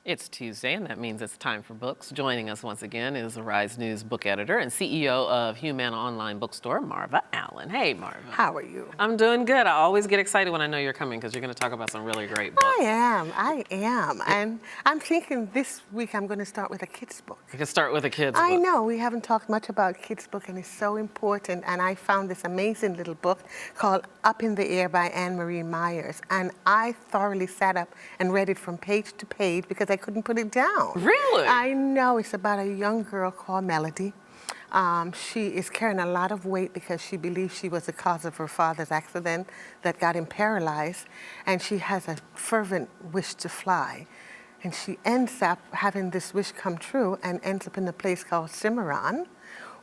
It's Tuesday, and that means it's time for books. Joining us once again is Arise News book editor and CEO of Humana Online Bookstore, Marva Allen. Hey, Marva. How are you? I'm doing good. I always get excited when I know you're coming because you're going to talk about some really great books. I am. And I'm thinking this week I'm going to start with a kid's book. You can start with a kid's book. I know, we haven't talked much about kids' book, and it's so important. And I found this amazing little book called Up in the Air by Anne-Marie Myers. And I thoroughly sat up and read it from page to page because I couldn't put it down. Really? I know. It's about a young girl called Melody. She is carrying a lot of weight because she believes she was the cause of her father's accident that got him paralyzed. And she has a fervent wish to fly. And she ends up having this wish come true and ends up in a place called Cimarron,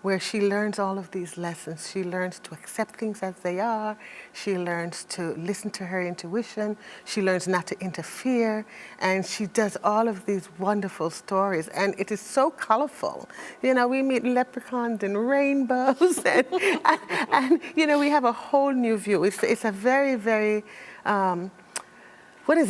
where she learns all of these lessons. She learns to accept things as they are. She learns to listen to her intuition. She learns not to interfere. And she does all of these wonderful stories. And it is so colorful. You know, we meet leprechauns and rainbows. And you know, we have a whole new view. It's a very, very,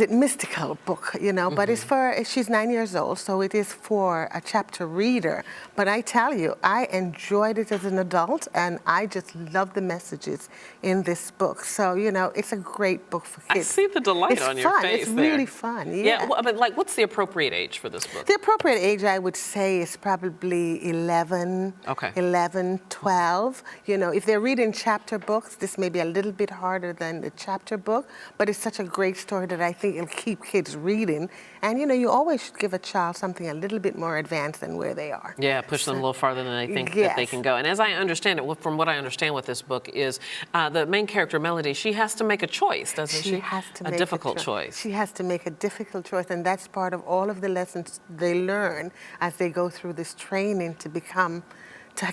mystical book, you know, but it's she's 9 years old, so it is for a chapter reader. But I tell you, I enjoyed it as an adult, and I just love the messages in this book. So, you know, it's a great book for kids. I see the delight on your face. It's really fun, yeah. Yeah, well, but like, what's the appropriate age for this book? The appropriate age, I would say, is probably 11, 12. You know, if they're reading chapter books, this may be a little bit harder than the chapter book, but it's such a great story that I think it'll keep kids reading. And, you know, you always should give a child something a little bit more advanced than where they are. Yeah, push them a little farther than they think that they can go. And as I understand it, from what I understand with this book is the main character, Melody, she has to make a choice, doesn't she? She has to make a difficult choice. She has to make a difficult choice, and that's part of all of the lessons they learn as they go through this training to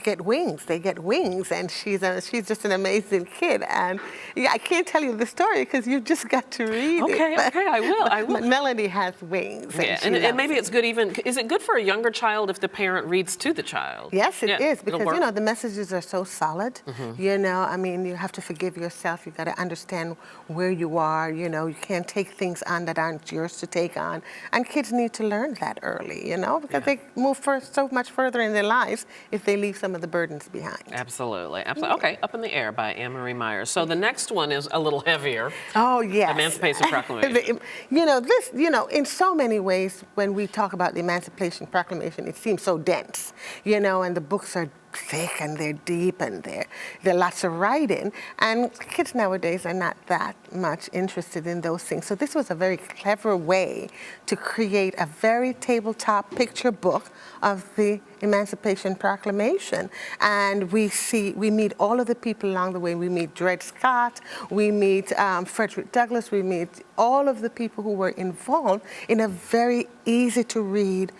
get wings. They get wings, and she's just an amazing kid. And yeah, I can't tell you the story because you just got to read it. Okay, I will. But Melody has wings. Yeah, and maybe it's good even, is it good for a younger child if the parent reads to the child? Yes, it is, because, you know, the messages are so solid. You know, I mean, you have to forgive yourself. You got to understand where you are. You know, you can't take things on that aren't yours to take on. And kids need to learn that early, you know, because they move so much further in their lives if they leave some of the burdens behind. Absolutely. Okay, Up in the Air by Anne-Marie Myers. So the next one is a little heavier. Oh, yes. Emancipation Proclamation. You know, in so many ways, when we talk about the Emancipation Proclamation, it seems so dense, you know, and the books are thick and they're deep and they're lots of writing, and kids nowadays are not that much interested in those things. So this was a very clever way to create a very tabletop picture book of the Emancipation Proclamation. And we meet all of the people along the way. We meet Dred Scott, we meet Frederick Douglass, we meet all of the people who were involved in a very easy to read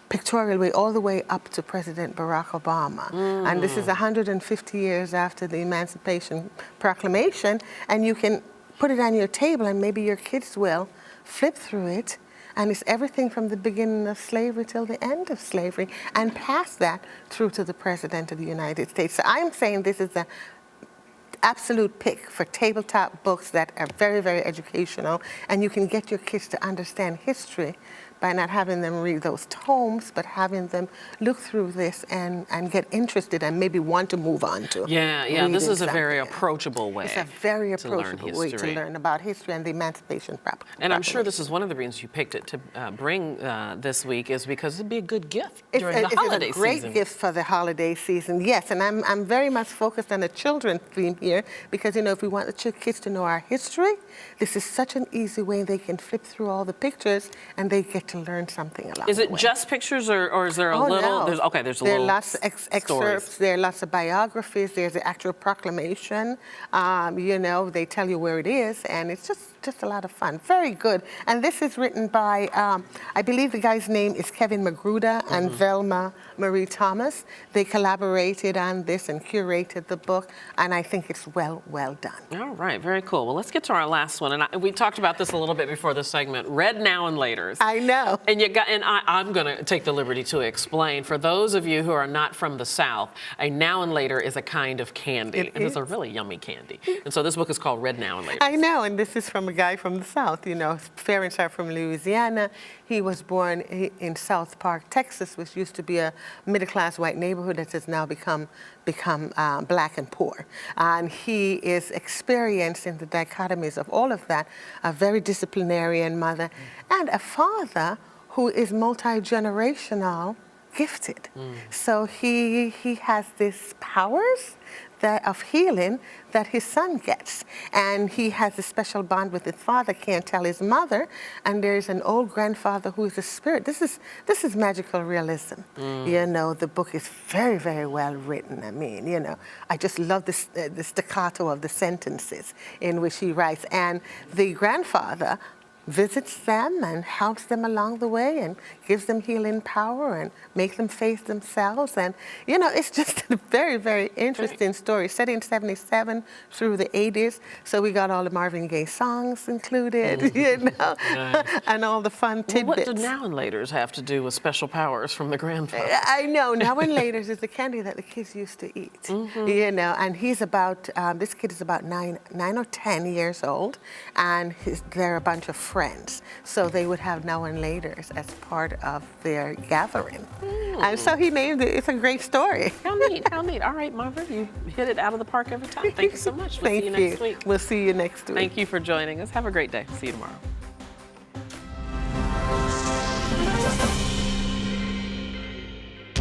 pictorial way, all the way up to President Barack Obama. And this is 150 years after the Emancipation Proclamation, and you can put it on your table, and maybe your kids will flip through it, and it's everything from the beginning of slavery till the end of slavery, and past that through to the President of the United States. So I'm saying this is an absolute pick for tabletop books that are very, very educational, and you can get your kids to understand history by not having them read those tomes, but having them look through this and get interested and maybe want to move on to. Yeah, this is a very approachable way. It's a very approachable way to learn about history and the Emancipation Proclamation. And I'm sure this is one of the reasons you picked it to bring this week is because it'd be a good gift during the holiday season. It's a great gift for the holiday season, yes. And I'm very much focused on the children's theme here because, you know, if we want the kids to know our history, this is such an easy way they can flip through all the pictures and they get to learn something along the way. Is it just pictures or is there a little? No. There's a there little are lots of excerpts, there are lots of biographies, there's the actual proclamation. You know, they tell you where it is, and it's just a lot of fun. Very good. And this is written by, I believe the guy's name is Kevin Magruder and Velma Marie Thomas. They collaborated on this and curated the book, and I think it's well done. All right, very cool. Well, let's get to our last one. And we talked about this a little bit before the segment. Read Now and Laters. I know. And I'm going to take the liberty to explain. For those of you who are not from the South, a Now and Later is a kind of candy. It's a really yummy candy. And so this book is called Read Now and Later. I know, and this is from a guy from the South, you know. His parents are from Louisiana. He was born in South Park, Texas, which used to be a middle-class white neighborhood that has now become black and poor. And he is experienced in the dichotomies of all of that, a very disciplinarian mother, and a father who is multi-generational gifted. So he has these powers of healing that his son gets. And he has a special bond with his father, can't tell his mother. And there's an old grandfather who is a spirit. This is magical realism. You know, the book is very, very well written. I mean, you know, I just love this, the staccato of the sentences in which he writes. And the grandfather visits them and helps them along the way and gives them healing power and makes them face themselves. And, you know, it's just a very, very interesting story, set in 77 through the 80s. So we got all the Marvin Gaye songs included, you know, and all the fun tidbits. What do now and laters have to do with special powers from the grandfather? I know, now and laters is the candy that the kids used to eat, you know, and he's about, this kid is about 9 or 10 years old, and they're a bunch of friends. So they would have now and laters as part of their gathering. And so he named it. It's a great story. How neat, how neat. All right, Marva, you hit it out of the park every time. Thank you so much. We'll see you next week. We'll see you next week. Thank you for joining us. Have a great day. See you tomorrow.